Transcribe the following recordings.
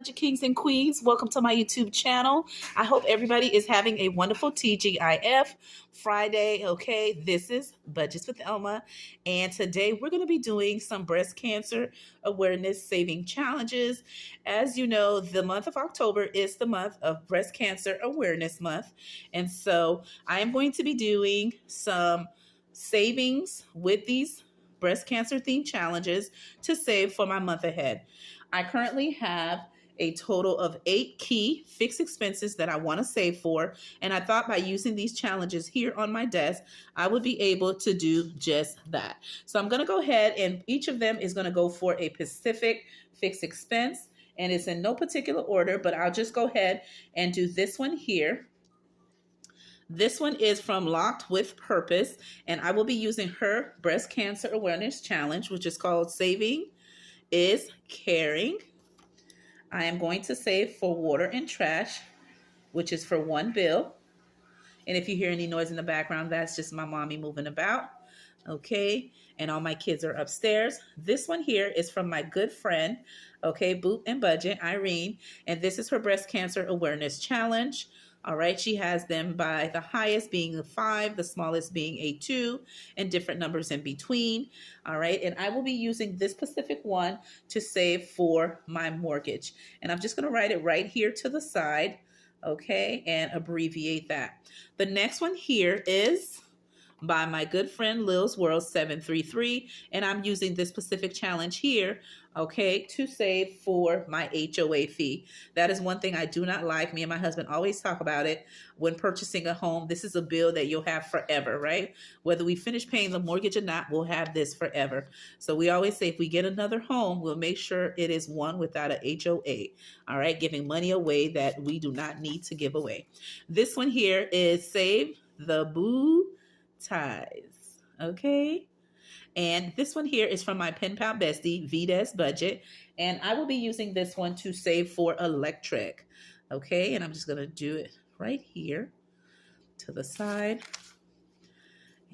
Kings and queens, welcome to my YouTube channel. I hope everybody is having a wonderful TGIF Friday. Okay, this is Budgets with Elma, and today we're going to be doing some breast cancer awareness saving challenges. As you know, the month of October is the month of Breast Cancer Awareness Month, and so I am going to be doing some savings with these breast cancer themed challenges to save for my month ahead. I currently have a total of 8 key fixed expenses that I want to save for. And I thought by using these challenges here on my desk, I would be able to do just that. So I'm going to go ahead and each of them is going to go for a specific fixed expense. And it's in no particular order, but I'll just go ahead and do this one here. This one is from Locked with Purpose, and I will be using her breast cancer awareness challenge, which is called Saving is Caring. I am going to save for water and trash, which is for one bill. And if you hear any noise in the background, that's just my mommy moving about. Okay. And all my kids are upstairs. This one here is from my good friend, okay, Boot and Budget, Irene. And this is her breast cancer awareness challenge. All right, she has them by the highest being a 5, the smallest being a 2, and different numbers in between. All right, and I will be using this specific one to save for my mortgage. And I'm just going to write it right here to the side, okay, and abbreviate that. The next one here is by my good friend Lil's World 733, and I'm using this specific challenge here, okay, to save for my HOA fee. That is one thing I do not like. Me and my husband always talk about it when purchasing a home. This is a bill that you'll have forever, right? Whether we finish paying the mortgage or not, we'll have this forever. So we always say if we get another home, we'll make sure it is one without a HOA, all right, giving money away that we do not need to give away. This one here is Save the Boo Ties, okay? And this one here is from my pen pal bestie, Vdes Budget, and I will be using this one to save for electric, okay? And I'm just gonna do it right here to the side.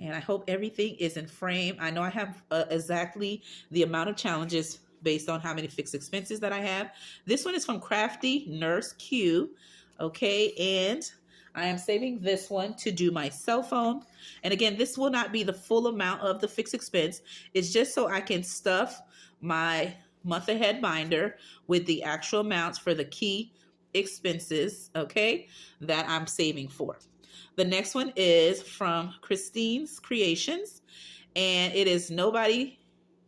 And I hope everything is in frame. I know I have exactly the amount of challenges based on how many fixed expenses that I have. This one is from Crafty Nurse Q, okay? And I am saving this one to do my cell phone. And again, this will not be the full amount of the fixed expense. It's just so I can stuff my month ahead binder with the actual amounts for the key expenses, okay, that I'm saving for. The next one is from Christine's Creations, and it is Nobody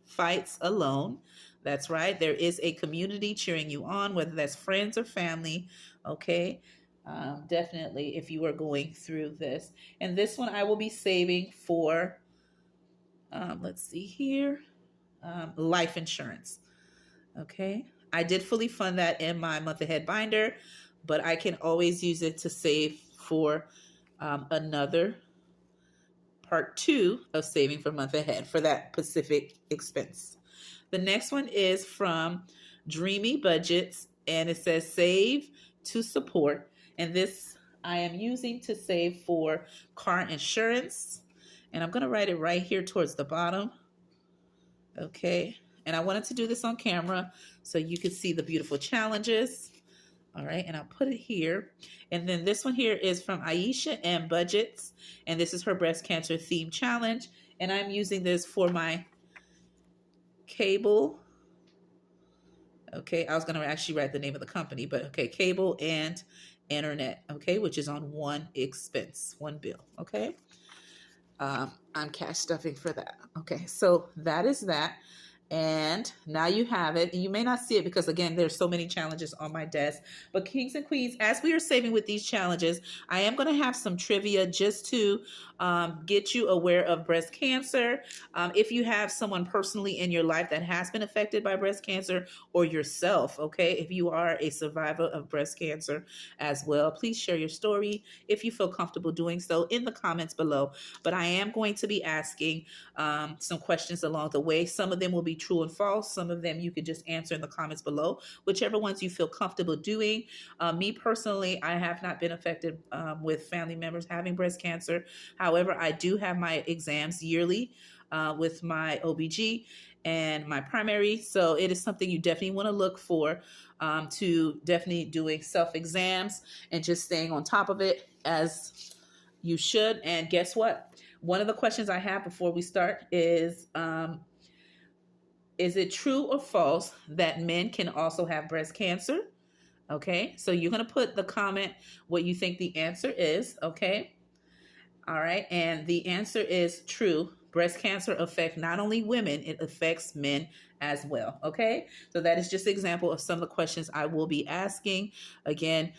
Fights Alone. That's right. There is a community cheering you on, whether that's friends or family, okay? Definitely if you are going through this. And this one I will be saving for, let's see here, life insurance. Okay. I did fully fund that in my month ahead binder, but I can always use it to save for another part 2 of saving for month ahead for that specific expense. The next one is from Dreamy Budgets, and it says Save to Support. And this I am using to save for car insurance. And I'm going to write it right here towards the bottom. Okay. And I wanted to do this on camera so you could see the beautiful challenges. All right. And I'll put it here. And then this one here is from Aisha and Budgets. And this is her breast cancer theme challenge. And I'm using this for my cable. Okay. I was going to actually write the name of the company, but okay. Cable and internet, okay, which is on one expense, one bill, okay? I'm cash stuffing for that, okay? So that is that. And now you have it. You may not see it because, again, there's so many challenges on my desk. But kings and queens, as we are saving with these challenges, I am going to have some trivia just to get you aware of breast cancer. If you have someone personally in your life that has been affected by breast cancer, or yourself, okay, if you are a survivor of breast cancer as well, please share your story if you feel comfortable doing so in the comments below. But I am going to be asking some questions along the way. Some of them will be true and false. Some of them you could just answer in the comments below, whichever ones you feel comfortable doing. Me personally, I have not been affected with family members having breast cancer. However, I do have my exams yearly with my OBG and my primary. So it is something you definitely want to look for, to definitely doing self-exams and just staying on top of it as you should. And guess what? One of the questions I have before we start is it true or false that men can also have breast cancer? Okay, so you're going to put the comment what you think the answer is. Okay. All right. And the answer is true. Breast cancer affects not only women, it affects men as well. Okay. So that is just an example of some of the questions I will be asking. Again,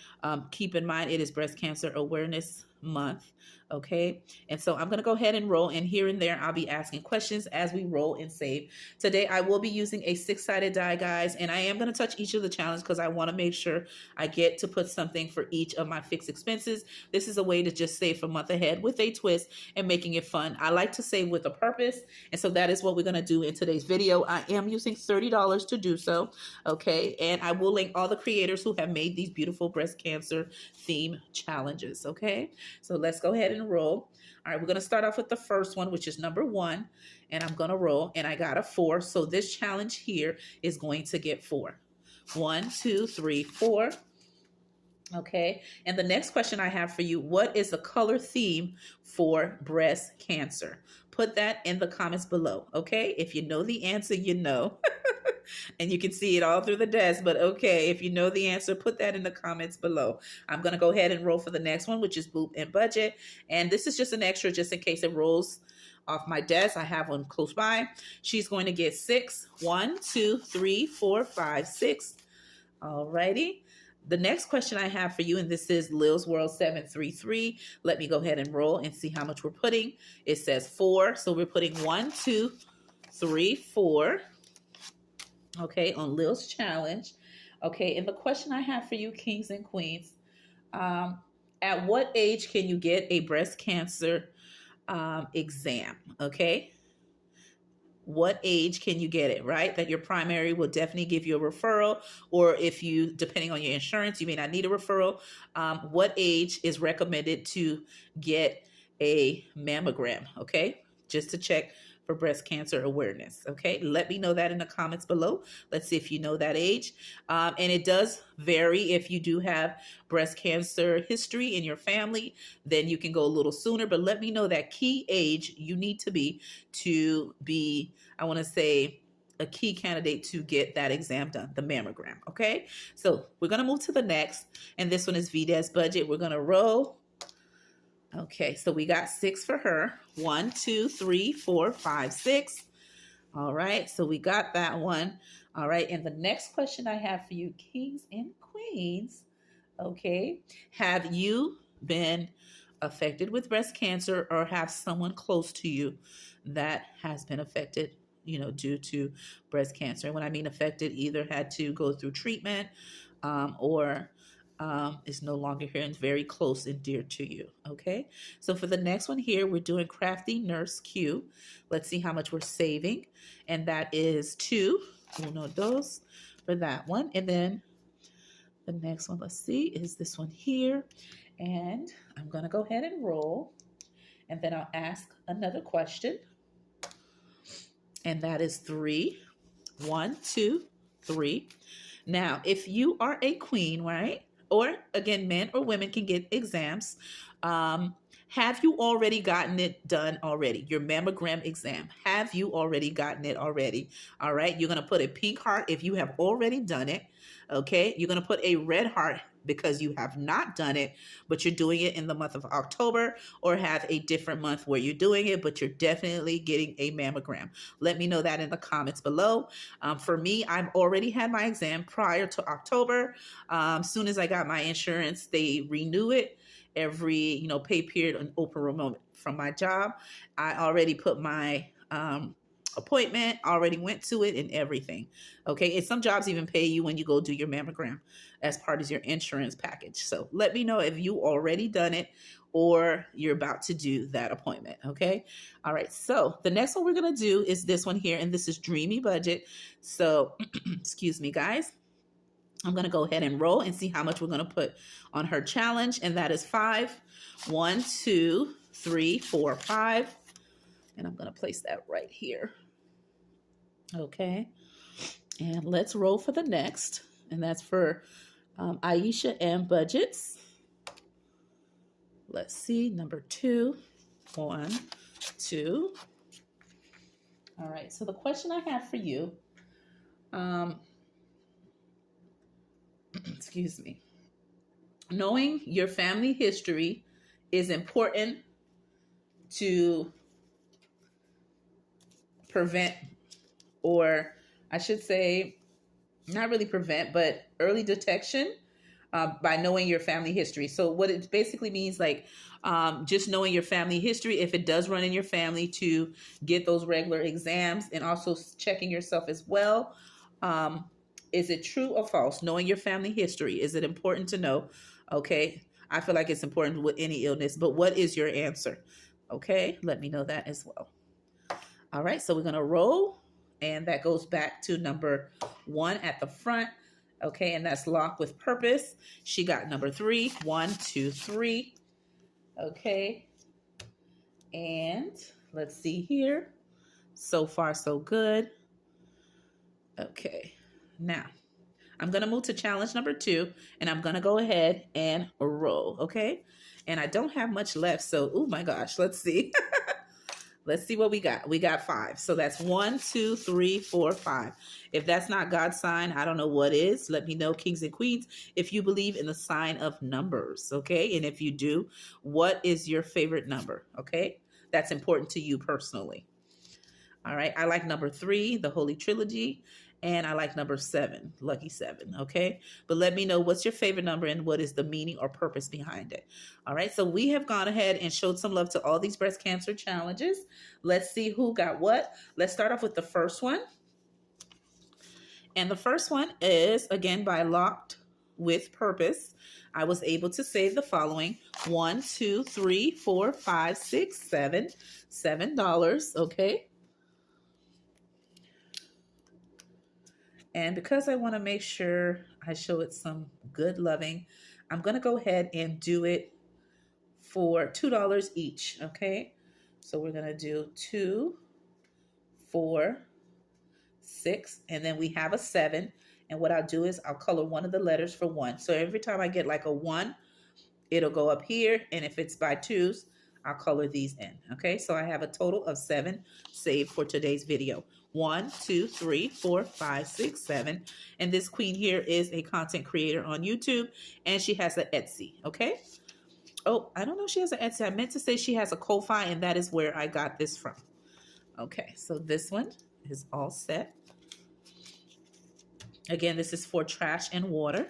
keep in mind it is Breast Cancer Awareness Month. Okay. And so I'm going to go ahead and roll, and here and there I'll be asking questions as we roll and save. Today I will be using a 6-sided die, guys, and I am going to touch each of the challenges because I want to make sure I get to put something for each of my fixed expenses. This is a way to just save for a month ahead with a twist and making it fun. I like to save with a purpose, and so that is what we're going to do in today's video. I am using $30 to do so. Okay. And I will link all the creators who have made these beautiful breast cancer theme challenges. Okay. So let's go ahead and roll. All right, we're going to start off with the first one, which is number 1, and I'm going to roll, and I got a 4. So this challenge here is going to get 4. 1, 2, 3, 4. Okay, and the next question I have for you, what is the color theme for breast cancer? Put that in the comments below. Okay, if you know the answer, you know. And you can see it all through the desk, but okay, if you know the answer, put that in the comments below. I'm going to go ahead and roll for the next one, which is Boop and Budget. And this is just an extra just in case it rolls off my desk. I have one close by. She's going to get 6. 1, 2, 3, 4, 5, 6. All righty. The next question I have for you, and this is Lil's World 733. Let me go ahead and roll and see how much we're putting. It says 4, so we're putting 1, 2, 3, 4. Okay, on Lil's challenge. Okay, and the question I have for you, kings and queens, at what age can you get a breast cancer exam? Okay, what age can you get it, right? That your primary will definitely give you a referral, or if you, depending on your insurance, you may not need a referral. What age is recommended to get a mammogram? Okay, just to check for breast cancer awareness. Okay, let me know that in the comments below. Let's see if you know that age. And it does vary. If you do have breast cancer history in your family, then you can go a little sooner, but let me know that key age you need to be, I want to say, a key candidate to get that exam done, the mammogram. Okay, so we're going to move to the next, and this one is VDES Budget. We're going to roll. Okay, so we got 6 for her. 1, 2, 3, 4, 5, 6. All right, so we got that one. All right, and the next question I have for you, kings and queens, okay, have you been affected with breast cancer or have someone close to you that has been affected, due to breast cancer? And when I mean affected, either had to go through treatment or is no longer here and very close and dear to you. Okay, so for the next one here, we're doing Crafty Nurse Q. Let's see how much we're saving, and that is 2, 1, 2 for that one. And then the next one, let's see, is this one here, and I'm going to go ahead and roll, and then I'll ask another question, and that is 3, 1, 2, 3. Now, if you are a queen, right? Or again, men or women can get exams. Have you already gotten it done already? Your mammogram exam. Have you already gotten it already? All right. You're going to put a pink heart if you have already done it. Okay. You're going to put a red heart because you have not done it, but you're doing it in the month of October, or have a different month where you're doing it, but you're definitely getting a mammogram. Let me know that in the comments below. For me, I've already had my exam prior to October. Soon as I got my insurance, they renew it every, pay period and open enrollment from my job. I already put my appointment, already went to it and everything. Okay. And some jobs even pay you when you go do your mammogram as part of your insurance package. So let me know if you already done it or you're about to do that appointment. Okay. All right. So the next one we're going to do is this one here, and this is Dreamy Budget. So excuse me, guys. I'm going to go ahead and roll and see how much we're going to put on her challenge. And that is 5. 1, 2, 3, 4, 5. And I'm going to place that right here. Okay. And let's roll for the next. And that's for Aisha and Budgets. Let's see, number 2. 1, 2. All right, so the question I have for you, excuse me, knowing your family history is important to prevent, or I should say, not really prevent, but early detection by knowing your family history. So what it basically means, like just knowing your family history, if it does run in your family, to get those regular exams, and also checking yourself as well. Is it true or false? Knowing your family history, is it important to know? Okay, I feel like it's important with any illness, but what is your answer? Okay, let me know that as well. All right, so we're going to roll, and that goes back to number 1 at the front. Okay, and that's Lock with Purpose. She got number 3. 1, 2, 3. Okay, and let's see here. So far, so good. Okay, now I'm going to move to challenge number 2, and I'm going to go ahead and roll. Okay, and I don't have much left, so oh my gosh, let's see. Let's see what we got. We got 5. So that's 1, 2, 3, 4, 5. If that's not God's sign, I don't know what is. Let me know, kings and queens, if you believe in the sign of numbers. Okay. And if you do, what is your favorite number? Okay. That's important to you personally. All right. I like number 3, the Holy Trilogy. And I like number 7, lucky 7. Okay. But let me know what's your favorite number and what is the meaning or purpose behind it. All right. So we have gone ahead and showed some love to all these breast cancer challenges. Let's see who got what. Let's start off with the first one. And the first one is, again, by Locked with Purpose. I was able to save the following: 1, 2, 3, 4, 5, 6, 7, $7. Okay. And because I want to make sure I show it some good loving, I'm going to go ahead and do it for $2 each. Okay. So we're going to do 2, 4, 6, and then we have a 7. And what I'll do is I'll color one of the letters for 1. So every time I get like a 1, it'll go up here. And if it's by 2s, I'll color these in. Okay. So I have a total of 7 saved for today's video. 1, 2, 3, 4, 5, 6, 7. And this queen here is a content creator on YouTube, and she has an Etsy. Okay. Oh, I don't know if she has an Etsy. I meant to say she has a Ko-Fi, and that is where I got this from. Okay. So this one is all set. Again, this is for trash and water.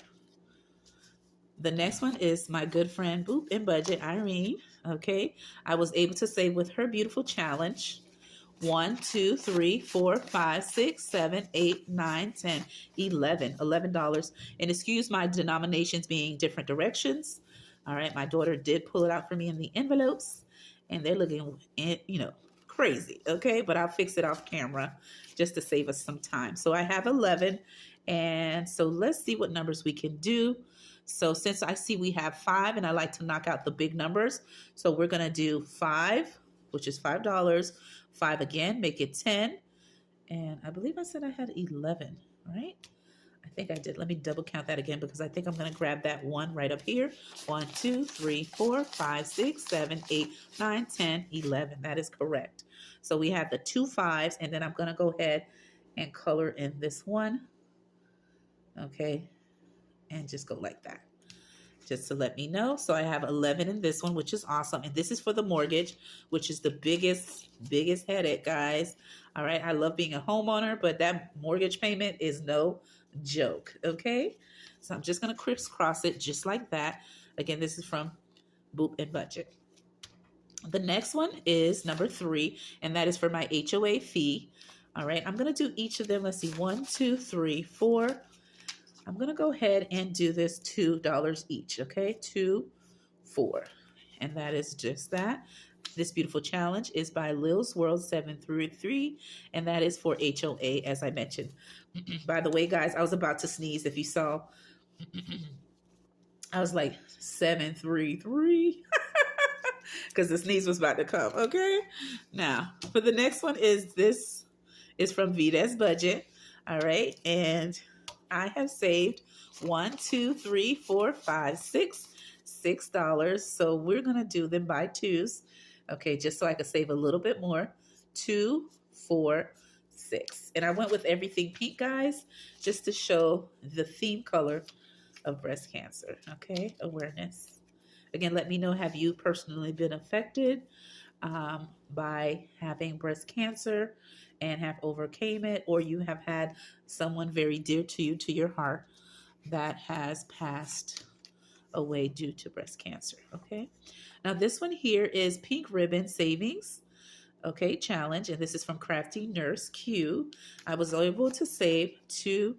The next one is my good friend Boop and Budget, Irene. Okay. I was able to save with her beautiful challenge. 1, 2, 3, 4, 5, 6, 7, 8, 9, 10, 11. $11. And excuse my denominations being different directions. All right. My daughter did pull it out for me in the envelopes, and they're looking, crazy. Okay. But I'll fix it off camera just to save us some time. So I have 11. And so let's see what numbers we can do. So since I see we have 5, and I like to knock out the big numbers, so we're going to do 5, which is $5. 5 again, make it 10. And I believe I said I had 11, right? I think I did. Let me double count that again, because I think I'm going to grab that 1 right up here. 1, 2, 3, 4, 5, 6, 7, 8, 9, 10, 11. That is correct. So we have the 2 5s, and then I'm going to go ahead and color in this one. Okay. And just go like that, just to let me know. So I have 11 in this one, which is awesome. And this is for the mortgage, which is the biggest headache, guys. All right. I love being a homeowner, but that mortgage payment is no joke. Okay. So I'm just going to crisscross it just like that. Again, this is from Boop and Budget. The next one is number 3, and that is for my HOA fee. All right. I'm going to do each of them. Let's see. 1, 2, 3, 4. I'm going to go ahead and do this $2 each. Okay. 2, 4. And that is just that. This beautiful challenge is by Lil's World 733, and that is for HOA, as I mentioned. By the way, guys, I was about to sneeze. If you saw, I was like 733. because the sneeze was about to come. Okay. Now, for the next one this is from Vita's Budget. All right. And I have saved $6. So we're going to do them by twos. Okay. Just so I can save a little bit more. 2, 4, 6. And I went with everything pink, guys, just to show the theme color of breast cancer. Okay. Awareness. Again, let me know, have you personally been affected by having breast cancer and have overcame it, or you have had someone very dear to you, to your heart, that has passed away due to breast cancer. Okay. Now this one here is Pink Ribbon Savings. Okay, challenge, and this is from Crafty Nurse Q. I was able to save $2.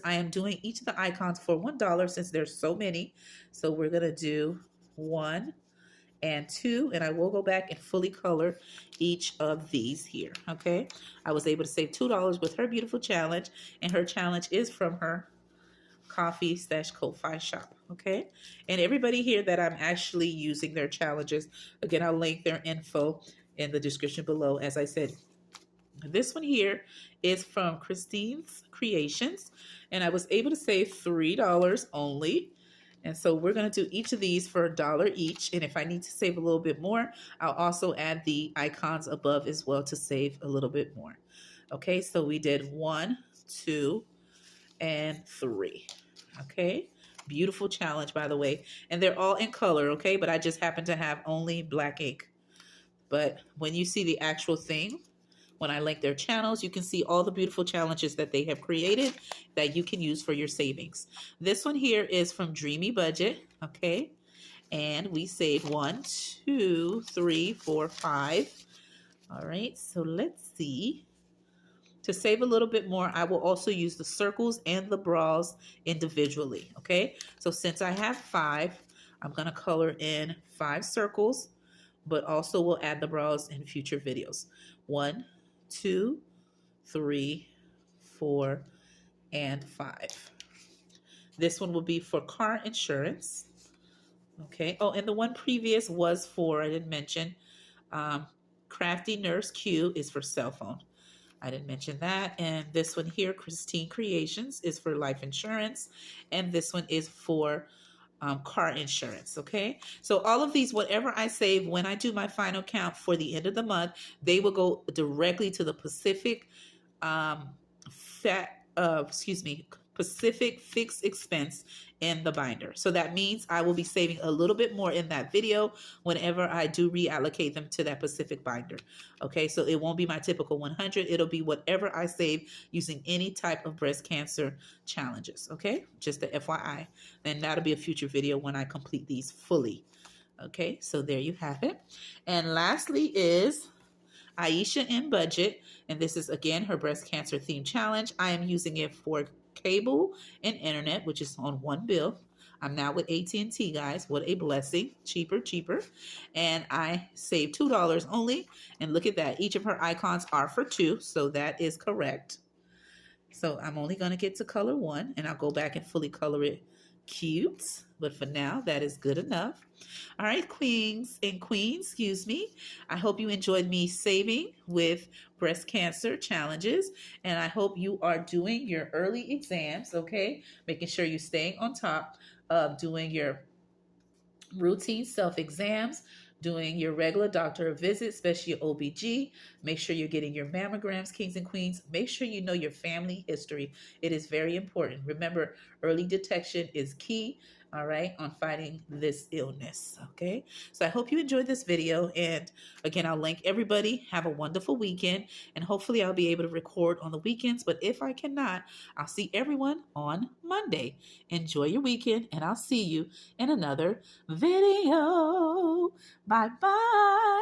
I am doing each of the icons for $1 since there's so many. So we're gonna do 1 and 2, and I will go back and fully color each of these here. Okay, I was able to save $2 with her beautiful challenge, and her challenge is from her coffee/Ko-Fi shop. Okay, and everybody here that I'm actually using their challenges, again, I'll link their info in the description below. As I said, this one here is from Christine's Creations, and I was able to save $3 only. And so we're going to do each of these for $1 each. And if I need to save a little bit more, I'll also add the icons above as well to save a little bit more. Okay, so we did 1, 2, and 3. Okay, beautiful challenge, by the way. And they're all in color, okay? But I just happen to have only black ink. But when you see the actual thing, when I link their channels, you can see all the beautiful challenges that they have created that you can use for your savings. This one here is from Dreamy Budget, okay? And we saved 1, 2, 3, 4, 5. All right, so let's see. To save a little bit more, I will also use the circles and the bras individually, okay? So since I have 5, I'm gonna color in 5 circles, but also we'll add the bras in future videos. 1, 2, 3, 4, and 5. This one will be for car insurance. Okay. Oh, and the one previous was for, I didn't mention, Crafty Nurse Q is for cell phone. I didn't mention that. And this one here, Christine Creations, is for life insurance. And this one is for car insurance. Okay, so all of these, whatever I save when I do my final count for the end of the month, they will go directly to the Pacific Pacific fixed expense in the binder. So that means I will be saving a little bit more in that video whenever I do reallocate them to that Pacific binder. Okay, so it won't be my typical 100. It'll be whatever I save using any type of breast cancer challenges. Okay, just the FYI. And that'll be a future video when I complete these fully. Okay, so there you have it. And lastly is Aisha in Budget, and this is again her breast cancer theme challenge. I am using it for cable and internet, which is on one bill. I'm now with AT&T, guys. What a blessing. Cheaper. And I saved $2 only. And look at that. Each of her icons are for 2, so that is correct. So I'm only going to get to color 1, and I'll go back and fully color it cute. But for now, that is good enough. All right, queens and queens, excuse me. I hope you enjoyed me saving with breast cancer challenges, and I hope you are doing your early exams, okay? Making sure you're staying on top of doing your routine self-exams, doing your regular doctor visits, especially your OBG. Make sure you're getting your mammograms, kings and queens. Make sure you know your family history. It is very important. Remember, early detection is key, all right, on fighting this illness, okay? So I hope you enjoyed this video. And again, I'll link everybody. Have a wonderful weekend. And hopefully I'll be able to record on the weekends. But if I cannot, I'll see everyone on Monday. Enjoy your weekend, and I'll see you in another video. Bye-bye.